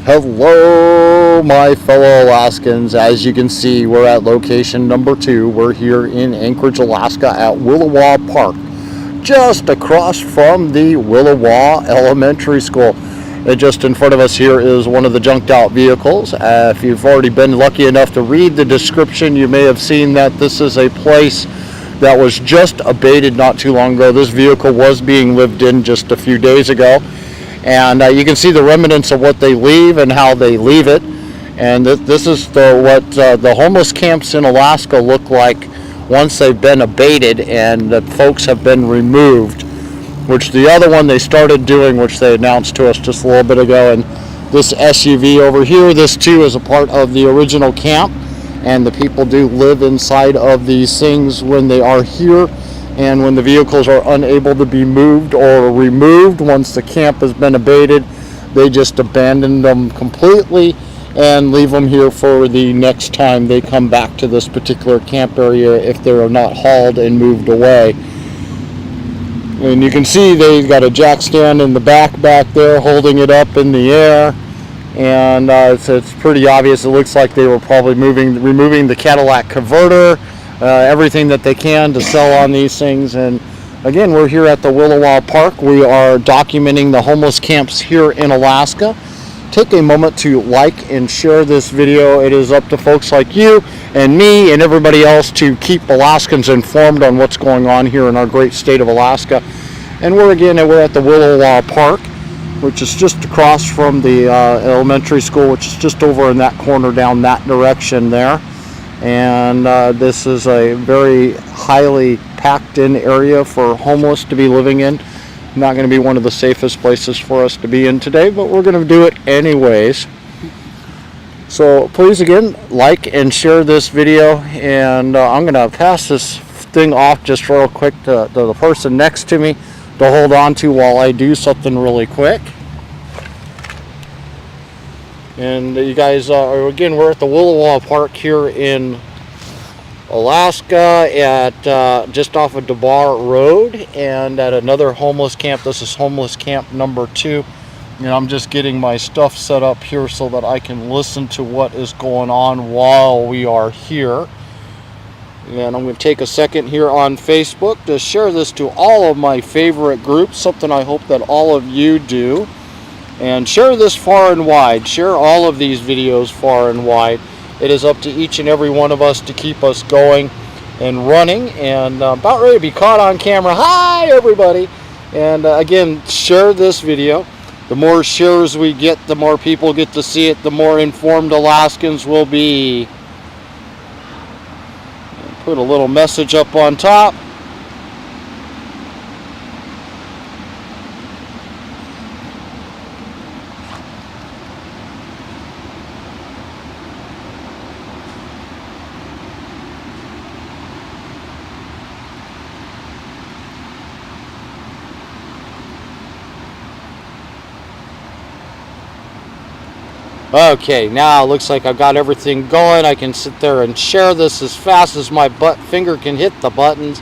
Hello, my fellow Alaskans. As you can see, we're at location number 2. We're here in Anchorage, Alaska at Willawa Park, just across from the Willawa Elementary School. And just in front of us here is one of the junked out vehicles. If you've already been lucky enough to read the description, you may have seen that this is a place that was just abated not too long ago. This vehicle was being lived in just a few days ago. And you can see the remnants of what they leave and how they leave it. And this is what the homeless camps in Alaska look like once they've been abated and the folks have been removed, which the other one they started doing, which they announced to us just a little bit ago. And this SUV over here, this too is a part of the original camp. And the people do live inside of these things when they are here. And when the vehicles are unable to be moved or removed, once the camp has been abated, they just abandon them completely and leave them here for the next time they come back to this particular camp area if they're not hauled and moved away. And you can see they've got a jack stand in the back there holding it up in the air. And it's pretty obvious. It looks like they were probably removing the Cadillac converter. Everything that they can to sell on these things. And again, we're here at the Willawa Park. We are documenting the homeless camps here in Alaska. Take a moment to like and share this video. It is up to folks like you and me and everybody else to keep Alaskans informed on what's going on here in our great state of Alaska. And we're at the Willawa Park, which is just across from the elementary school, which is just over in that corner down that direction there. And this is a very highly packed in area for homeless to be living in. Not going to be one of the safest places for us to be in today, but we're going to do it anyways. So please again, like and share this video. And I'm going to pass this thing off just real quick to the person next to me to hold on to while I do something really quick. And you guys, again, we're at the Willawa Park here in Alaska at just off of DaBarr Road and at another homeless camp. This is homeless camp number 2. And I'm just getting my stuff set up here so that I can listen to what is going on while we are here. And I'm going to take a second here on Facebook to share this to all of my favorite groups, something I hope that all of you do. And share this far and wide. Share all of these videos far and wide. It is up to each and every one of us to keep us going and running. And about ready to be caught on camera. Hi, everybody. And again, share this video. The more shares we get, the more people get to see it, the more informed Alaskans will be. Put a little message up on top. Okay, now it looks like I've got everything going. I can sit there and share this as fast as my finger can hit the buttons.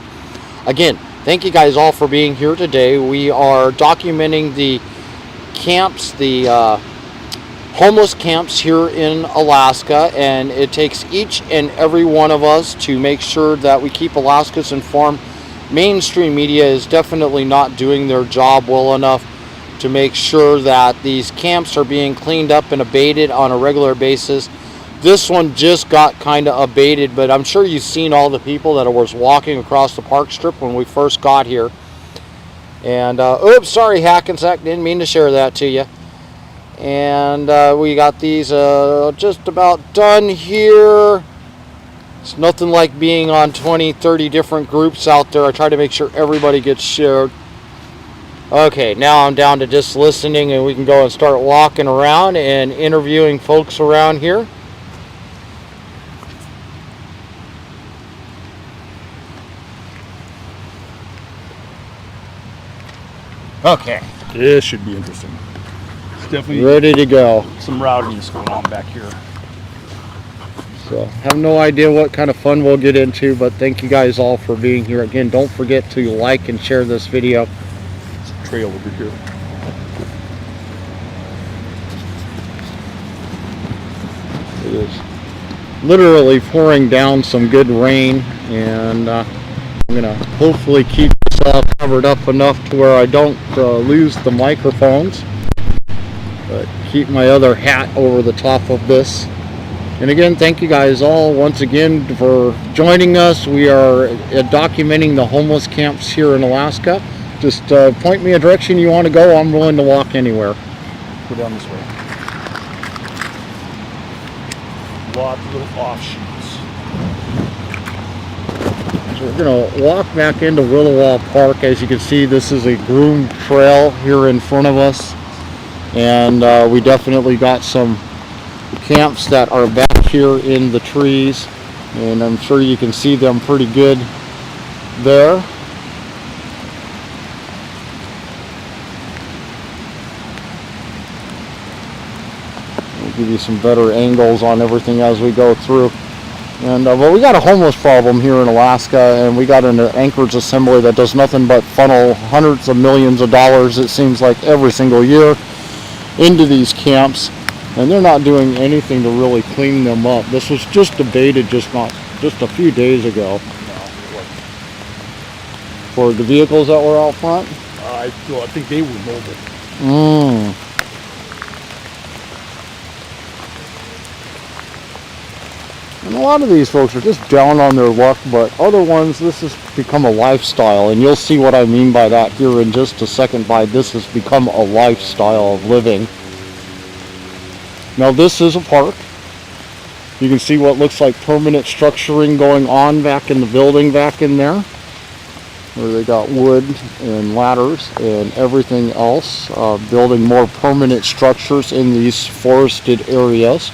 Again, thank you guys all for being here today. We are documenting the camps, the homeless camps here in Alaska, and it takes each and every one of us to make sure that we keep Alaskans informed. Mainstream media is definitely not doing their job well enough to make sure that these camps are being cleaned up and abated on a regular basis. This one just got kind of abated, but I'm sure you've seen all the people that was walking across the park strip when we first got here. And oops, sorry Hackensack, didn't mean to share that to you. And we got these just about done here. It's nothing like being on 20-30 different groups out there. I try to make sure everybody gets shared. Okay, now I'm down to just listening, and we can go and start walking around and interviewing folks around here. Okay. This should be interesting. It's definitely ready to go. Some rowdiness going on back here. So, have no idea what kind of fun we'll get into, but thank you guys all for being here. Again, don't forget to like and share this video. There's a trail over here. is literally pouring down some good rain, and I'm gonna hopefully keep this all covered up enough to where I don't lose the microphones, but keep my other hat over the top of this. And again, thank you guys all once again for joining us. We are documenting the homeless camps here in Alaska. Just point me a direction you want to go. I'm willing to walk anywhere. Go down this way. Lots of little offshoots. So we're going to walk back into Willawa Park. As you can see, this is a groomed trail here in front of us. And we definitely got some camps that are back here in the trees, and I'm sure you can see them pretty good there. We'll give you some better angles on everything as we go through. And well, we got a homeless problem here in Alaska, and we got an Anchorage Assembly that does nothing but funnel hundreds of millions of dollars, it seems like, every single year into these camps. And they're not doing anything to really clean them up. This was just abated just a few days ago. For the vehicles that were out front? I think they were mobile. And a lot of these folks are just down on their luck, but other ones, this has become a lifestyle. And you'll see what I mean by that here in just a second. By this has become a lifestyle of living. Now this is a park. You can see what looks like permanent structuring going on back in the building back in there, where they got wood and ladders and everything else, building more permanent structures in these forested areas.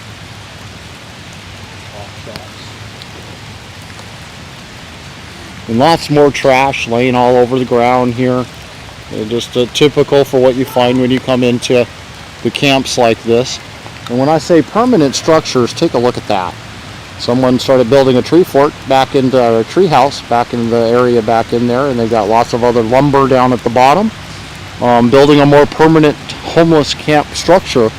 And lots more trash laying all over the ground here. Just typical for what you find when you come into the camps like this. And when I say permanent structures, take a look at that. Someone started building a tree fort back into a tree house back in the area back in there, and they got lots of other lumber down at the bottom. Building a more permanent homeless camp structure.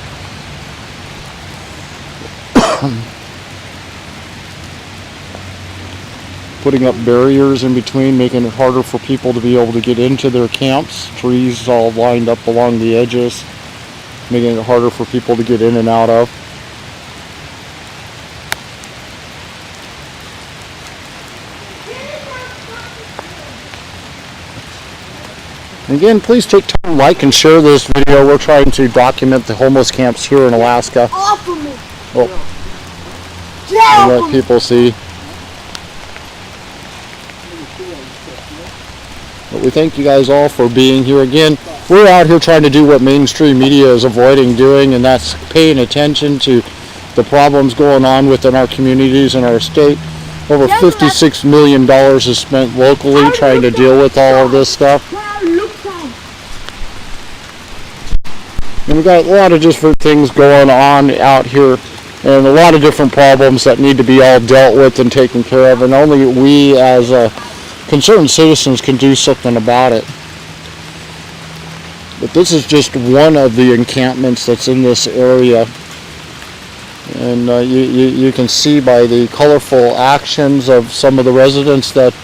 Putting up barriers in between, making it harder for people to be able to get into their camps. Trees all lined up along the edges, making it harder for people to get in and out of. And again, please take time to like and share this video. We're trying to document the homeless camps here in Alaska. Oh, and let people see. But we thank you guys all for being here. Again, we're out here trying to do what mainstream media is avoiding doing, and that's paying attention to the problems going on within our communities and our state. Over $56 million is spent locally trying to deal with all of this stuff. And we've got a lot of different things going on out here, and a lot of different problems that need to be all dealt with and taken care of, and only we as concerned citizens can do something about it. But this is just one of the encampments that's in this area. And you can see by the colorful actions of some of the residents that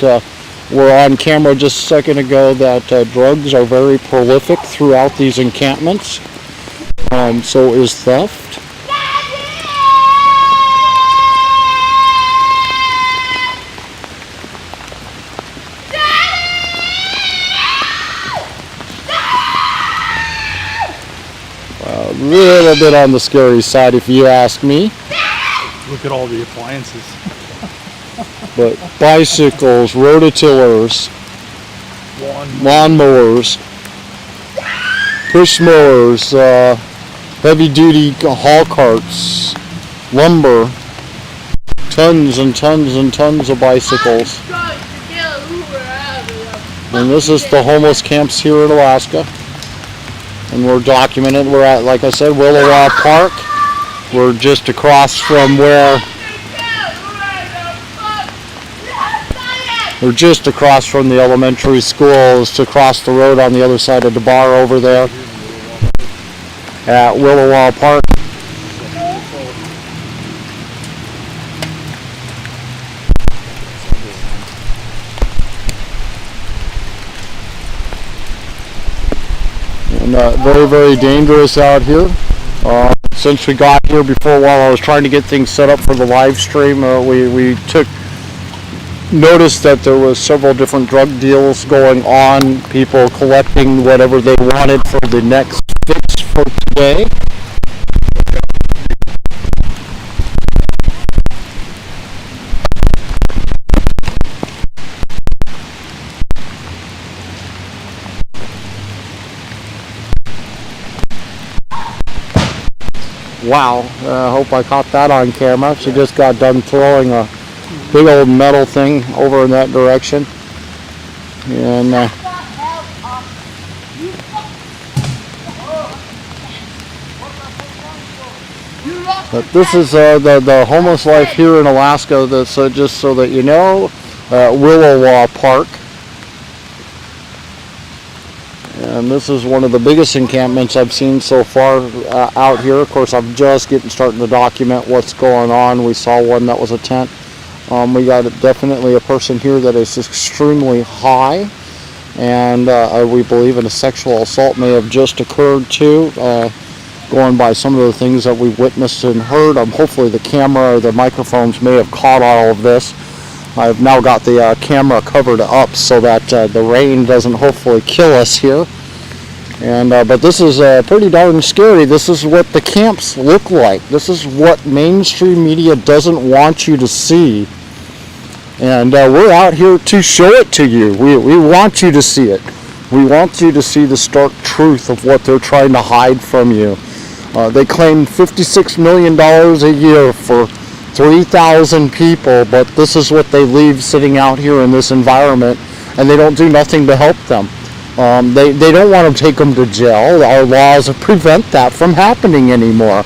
were on camera just a second ago that drugs are very prolific throughout these encampments. So is theft. A little bit on the scary side if you ask me. Look at all the appliances. But bicycles, rototillers, lawnmowers, push mowers, heavy duty haul carts, lumber, tons and tons and tons of bicycles. And this is the homeless camps here in Alaska. And we're documenting. We're at, like I said, Willawa Park. We're just across from where we're just across from the elementary school. It's across the road on the other side of DaBarr over there at Willawa Park. very, very dangerous out here. Since we got here before, while I was trying to get things set up for the live stream, we took notice that there was several different drug deals going on, people collecting whatever they wanted for the next fix for today. Wow, I hope I caught that on camera. She just got done throwing a big old metal thing over in that direction. And but this is the homeless life here in Alaska. That's just so that you know, Willawa Park. And this is one of the biggest encampments I've seen so far out here. Of course, I'm just starting to document what's going on. We saw one that was a tent. We got definitely a person here that is extremely high, and we believe a sexual assault may have just occurred too, going by some of the things that we witnessed and heard. Hopefully the camera or the microphones may have caught all of this. I've now got the camera covered up so that the rain doesn't hopefully kill us here. And but this is pretty darn scary. This is what the camps look like. This is what mainstream media doesn't want you to see. And we're out here to show it to you. We want you to see it. We want you to see the stark truth of what they're trying to hide from you. They claim $56 million a year for 3,000 people, but this is what they leave sitting out here in this environment, and they don't do nothing to help them. They don't want to take them to jail. Our laws prevent that from happening anymore.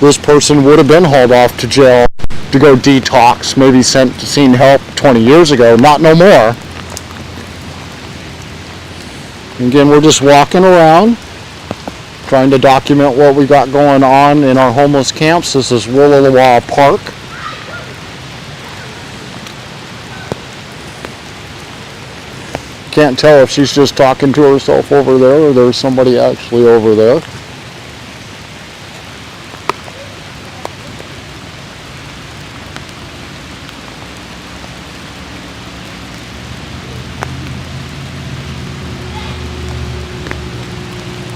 This person would have been hauled off to jail to go detox, maybe seen help 20 years ago, not no more. Again, we're just walking around, trying to document what we got going on in our homeless camps. This is Willawa Park. Can't tell if she's just talking to herself over there or there's somebody actually over there.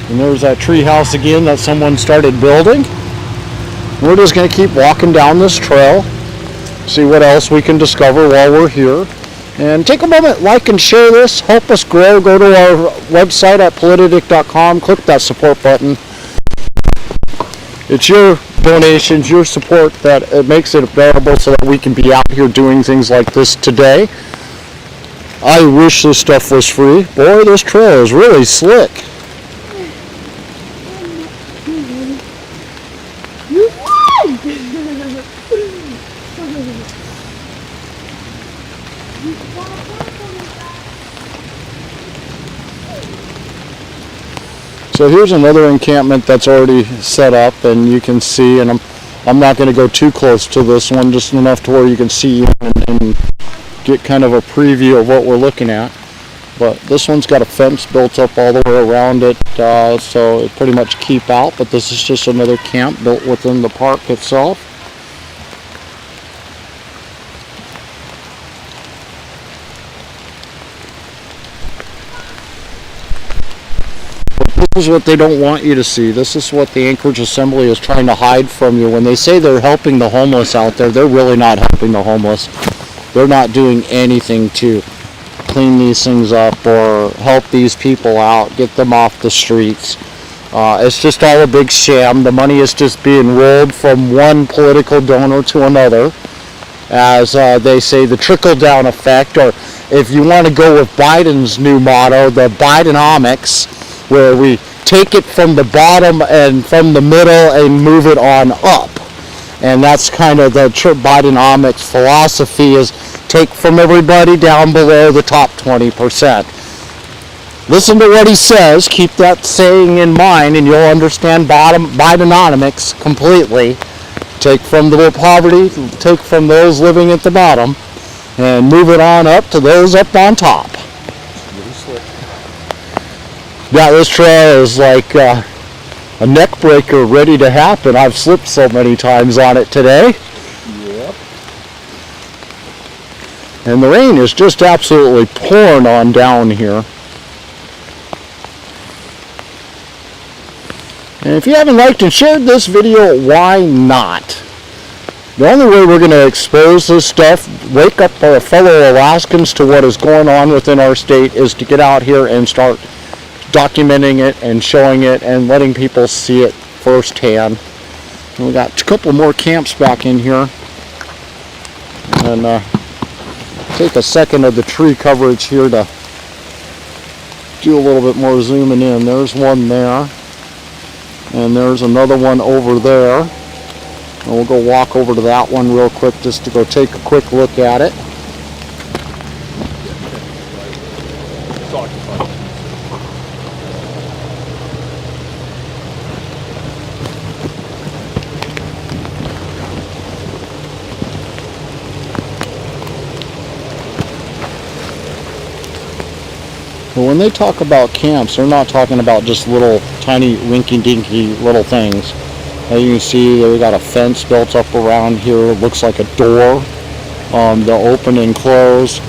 And there's that tree house again that someone started building. We're just going to keep walking down this trail, see what else we can discover while we're here. And take a moment, like and share this, help us grow. Go to our website at politadick.com, click that support button. It's your donations, your support that it makes it available so that we can be out here doing things like this today. I wish this stuff was free. Boy, this trail is really slick. So here's another encampment that's already set up, and you can see, and I'm not going to go too close to this one, just enough to where you can see and get kind of a preview of what we're looking at. But this one's got a fence built up all the way around it, so it pretty much keep out, but this is just another camp built within the park itself. This is what they don't want you to see. This is what the Anchorage Assembly is trying to hide from you. When they say they're helping the homeless out there, they're really not helping the homeless. They're not doing anything to clean these things up or help these people out, get them off the streets. It's just all a big sham. The money is just being rolled from one political donor to another. As they say, the trickle-down effect, or if you want to go with Biden's new motto, the Bidenomics, where we take it from the bottom and from the middle and move it on up. And that's kind of the Bidenomics philosophy, is take from everybody down below the top 20%. Listen to what he says, keep that saying in mind, and you'll understand Bidenomics completely. Take from the poverty, take from those living at the bottom, and move it on up to those up on top. Yeah, this trail is like a neck breaker ready to happen. I've slipped so many times on it today. Yep. And the rain is just absolutely pouring on down here. And if you haven't liked and shared this video, why not? The only way we're going to expose this stuff, wake up our fellow Alaskans to what is going on within our state, is to get out here and start documenting it and showing it and letting people see it firsthand. And we got a couple more camps back in here. And take a second of the tree coverage here to do a little bit more zooming in. There's one there. And there's another one over there. And we'll go walk over to that one real quick just to go take a quick look at it. But when they talk about camps, they're not talking about just little tiny rinky-dinky little things. As you can see, we got a fence built up around here. It looks like a door. They'll open and close.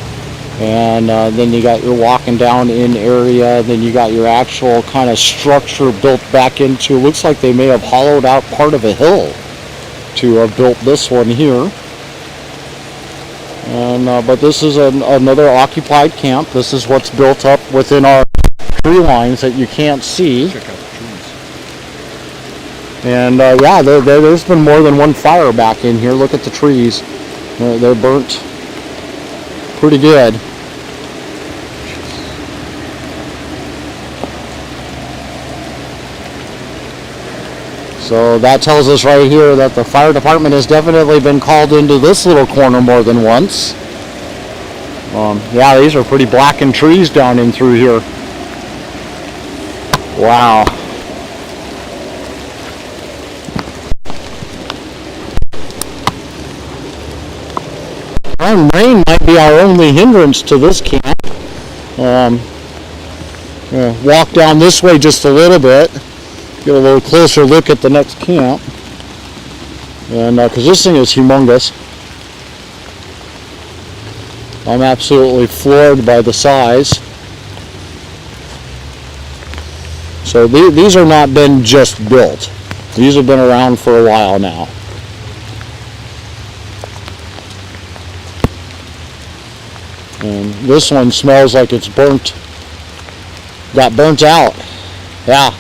And then you got your walking down in area. Then you got your actual kind of structure built back into. Looks like they may have hollowed out part of a hill to have built this one here. And but this is another occupied camp. This is what's built up within our tree lines that you can't see. Check out the trees. And yeah, there's been more than one fire back in here. Look at the trees. They're burnt pretty good. So that tells us right here that the fire department has definitely been called into this little corner more than once. Yeah, these are pretty blackened trees down in through here. Wow. And rain might be our only hindrance to this camp. Walk down this way just a little bit. Get a little closer look at the next camp. And because this thing is humongous. I'm absolutely floored by the size. So these are not been just built. These have been around for a while now. And this one smells like it's burnt. Got burnt out. Yeah.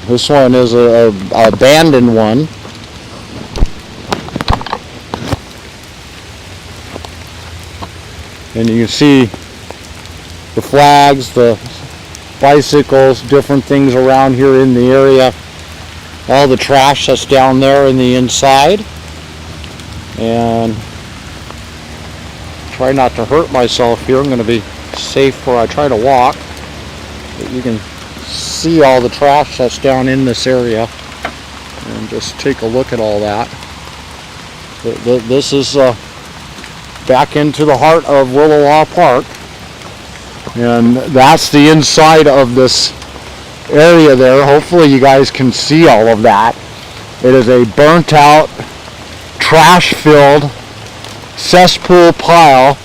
This one is a abandoned one. And you can see the flags, the bicycles, different things around here in the area. All the trash that's down there in the inside. And try not to hurt myself here. I'm going to be safe where I try to walk. But you can see all the trash that's down in this area. And just take a look at all that. This is back into the heart of Willawa Park. And that's the inside of this area there. Hopefully you guys can see all of that. It is a burnt out, trash filled cesspool pile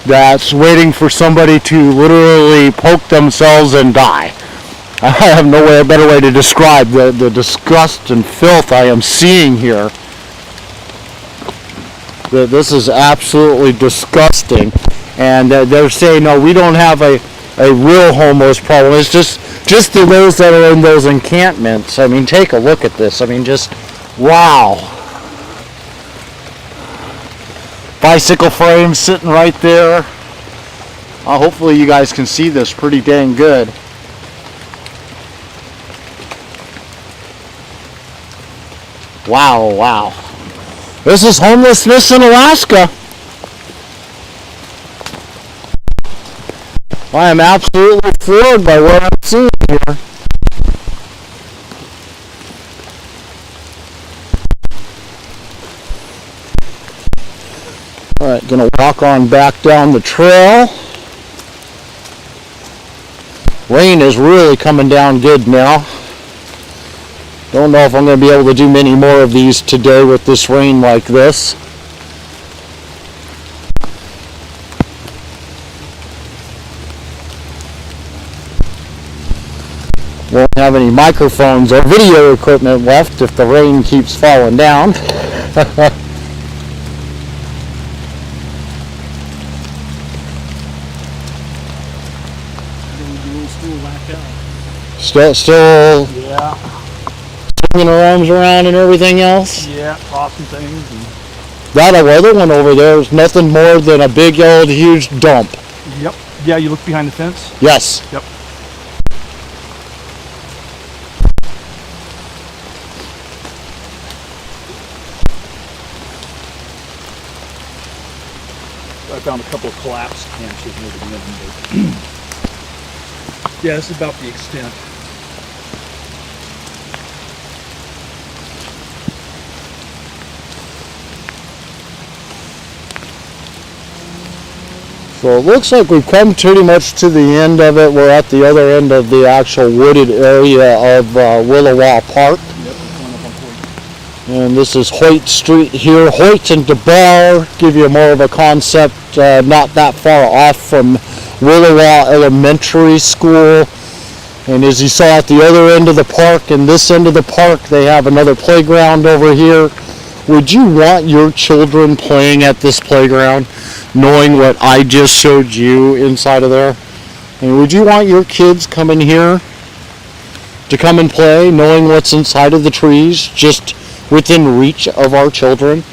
that's waiting for somebody to literally poke themselves and die. I have no better way to describe the disgust and filth I am seeing here. This is absolutely disgusting. And they're saying, no, we don't have a real homeless problem. It's just to those that are in those encampments. I mean, take a look at this. I mean, just, wow. Bicycle frame sitting right there. Hopefully you guys can see this pretty dang good. Wow, wow. This is homelessness in Alaska. I am absolutely floored by what I'm seeing here. Alright, gonna walk on back down the trail. Rain is really coming down good now. Don't know if I'm going to be able to do many more of these today with this rain like this. Won't have any microphones or video equipment left if the rain keeps falling down. Still Yeah. swinging her arms around and everything else. Yeah, tossing things. And... That other one over there is nothing more than a big old huge dump. Yep. Yeah, you look behind the fence? Yes. Yep. I found a couple of collapsed branches near the end. Yeah, this is about the extent. So it looks like we've come pretty much to the end of it. We're at the other end of the actual wooded area of Willawa Park. And this is Hoyt Street here. Hoyt and DaBarr give you more of a concept, not that far off from Willawa Elementary School. And as you saw at the other end of the park and this end of the park, they have another playground over here. Would you want your children playing at this playground, knowing what I just showed you inside of there? And would you want your kids coming here to come and play, knowing what's inside of the trees, just within reach of our children?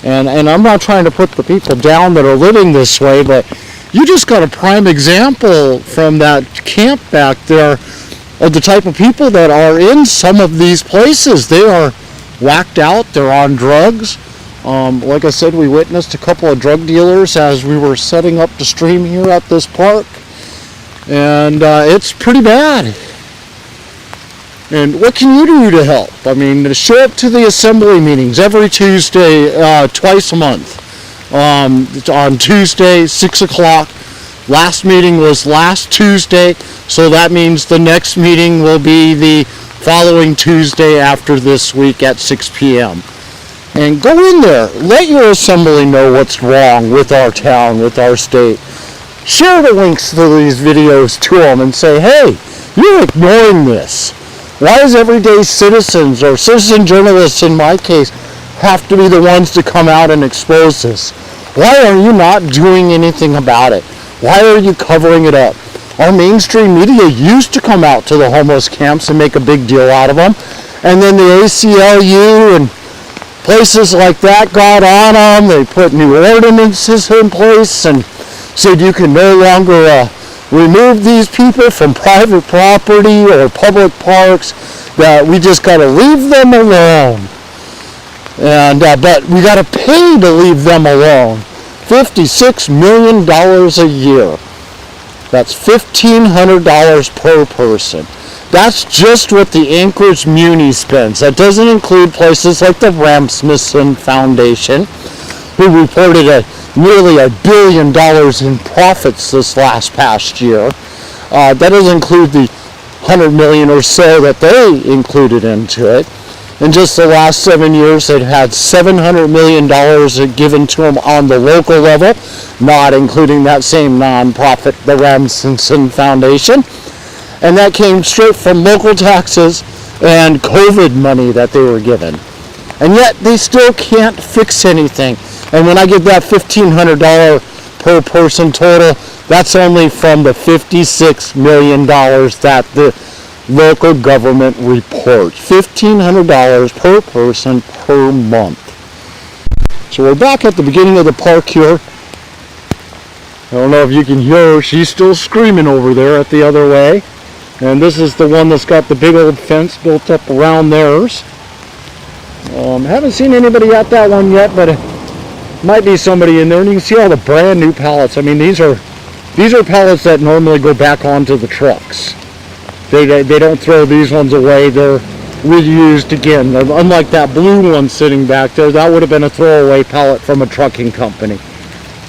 And I'm not trying to put the people down that are living this way, but you just got a prime example from that camp back there of the type of people that are in some of these places. They are whacked out, they're on drugs. Like I said, we witnessed a couple of drug dealers as we were setting up the stream here at this park, and it's pretty bad. And what can you do to help? I mean, show up to the assembly meetings every Tuesday, twice a month. On Tuesday, 6 o'clock. Last meeting was last Tuesday, so that means the next meeting will be the following Tuesday after this week at 6 p.m. And go in there. Let your assembly know what's wrong with our town, with our state. Share the links to these videos to them and say, hey, you're ignoring this. Why does everyday citizens, or citizen journalists in my case, have to be the ones to come out and expose this? Why are you not doing anything about it? Why are you covering it up? Our mainstream media used to come out to the homeless camps and make a big deal out of them. And then the ACLU and places like that got on them. They put new ordinances in place and said you can no longer remove these people from private property or public parks, that we just got to leave them alone. And but we got to pay to leave them alone. $56 million a year. That's $1,500 per person. That's just what the Anchorage Muni spends. That doesn't include places like the Rasmussen Foundation, who reported nearly $1 billion in profits this past year. That doesn't include the $100 million or so that they included into it. In just the last 7 years, they've had $700 million given to them on the local level, not including that same nonprofit, the Rasmussen Foundation. And that came straight from local taxes and COVID money that they were given. And yet they still can't fix anything. And when I give that $1,500 per person total, that's only from the $56 million that the local government reports. $1,500 per person per month. So we're back at the beginning of the park here. I don't know if you can hear her. She's still screaming over there at the other way. And this is the one that's got the big old fence built up around theirs. Haven't seen anybody at that one yet, but it might be somebody in there. And you can see all the brand new pallets. I mean, these are pallets that normally go back onto the trucks. They don't throw these ones away. They're reused again. Unlike that blue one sitting back there, that would have been a throwaway pallet from a trucking company.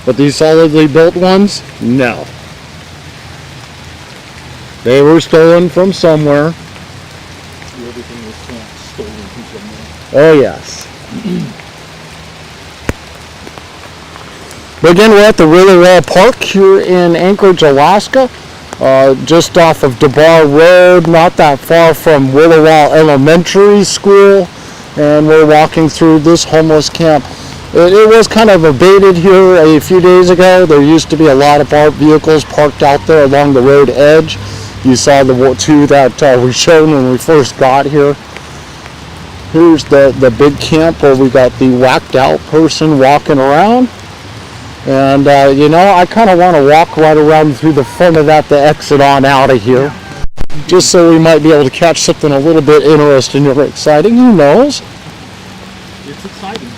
But these solidly built ones, no. They were stolen from somewhere. Everything was stolen from somewhere. Oh yes. But again, we're at the Willawa Park here in Anchorage, Alaska, just off of DaBarr Road, not that far from Willawa Elementary School, and we're walking through this homeless camp. It was kind of abated here a few days ago. There used to be a lot of vehicles parked out there along the road edge. You saw the two that we showed when we first got here. Here's the big camp where we got the whacked out person walking around. And you know, I kind of want to walk right around through the front of that to exit on out of here. Just so we might be able to catch something a little bit interesting or exciting. Who knows? It's exciting.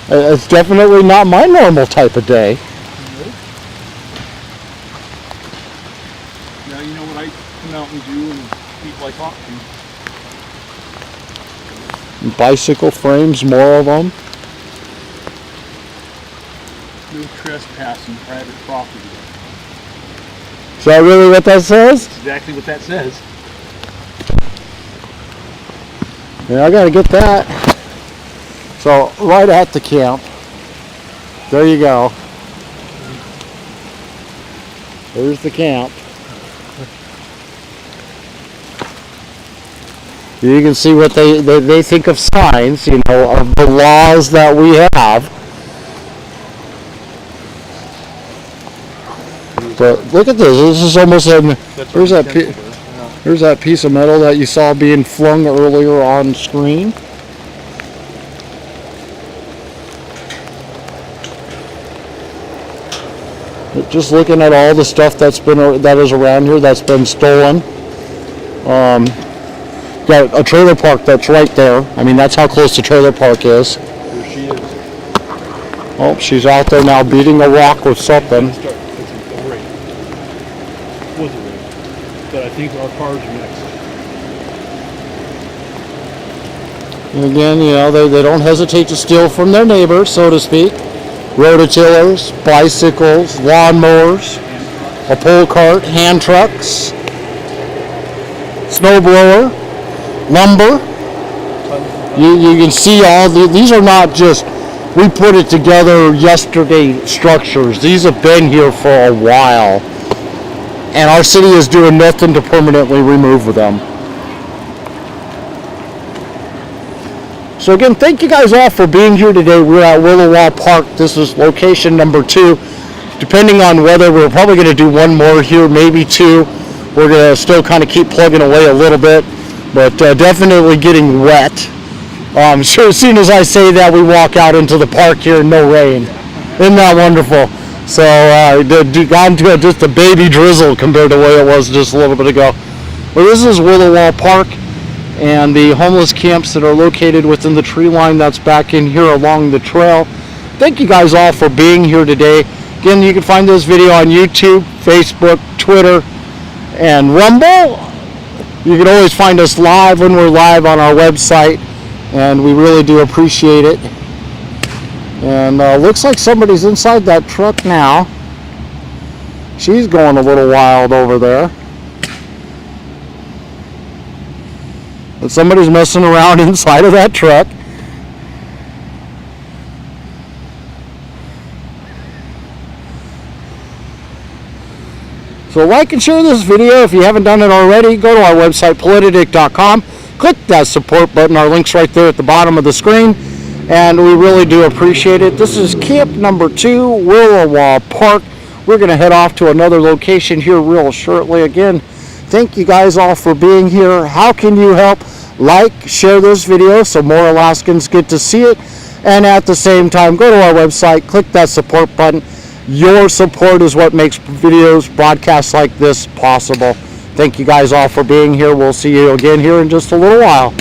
It's definitely not my normal type of day. Now you know what I come out and do and eat like oxen. Bicycle frames, more of them. No trespassing private property. Is that really what that says? That's exactly what that says. Yeah, I gotta get that. So, right at the camp. There you go. There's the camp. You can see what they think of signs, you know, of the laws that we have. But look at this. This is almost an. Here's that piece of metal that you saw being flung earlier on screen. But just looking at all the stuff that is around here that's been stolen. Got a trailer park that's right there. I mean, that's how close the trailer park is. There she is. Oh, she's out there now beating a rock with something. Was a raid. But I think our car's next. And again, you know, they don't hesitate to steal from their neighbors, so to speak. Rototillers, bicycles, lawnmowers, a pole cart, hand trucks, snowblower, lumber. You can see all these are not just we put it together yesterday structures. These have been here for a while. And our city is doing nothing to permanently remove them. So again, thank you guys all for being here today. We're at Willawa Park. This is location number 2. Depending on whether we're probably going to do one more here, maybe 2. We're going to still kind of keep plugging away a little bit, but definitely getting wet. Sure, as soon as I say that, we walk out into the park here in no rain. Isn't that wonderful? So gone to just a baby drizzle compared to the way it was just a little bit ago. Well, this is Willawa Park and the homeless camps that are located within the tree line that's back in here along the trail. Thank you guys all for being here today. Again, you can find this video on YouTube, Facebook, Twitter, and Rumble. You can always find us live when we're live on our website, and we really do appreciate it. And looks like somebody's inside that truck now. She's going a little wild over there. But somebody's messing around inside of that truck. So like and share this video if you haven't done it already. Go to our website, Politadick.com. Click that support button. Our link's right there at the bottom of the screen. And we really do appreciate it. This is camp number 2, Willawa Park. We're going to head off to another location here real shortly. Again, thank you guys all for being here. How can you help? Like, share this video so more Alaskans get to see it. And at the same time, go to our website, click that support button. Your support is what makes videos, broadcasts like this possible. Thank you guys all for being here. We'll see you again here in just a little while.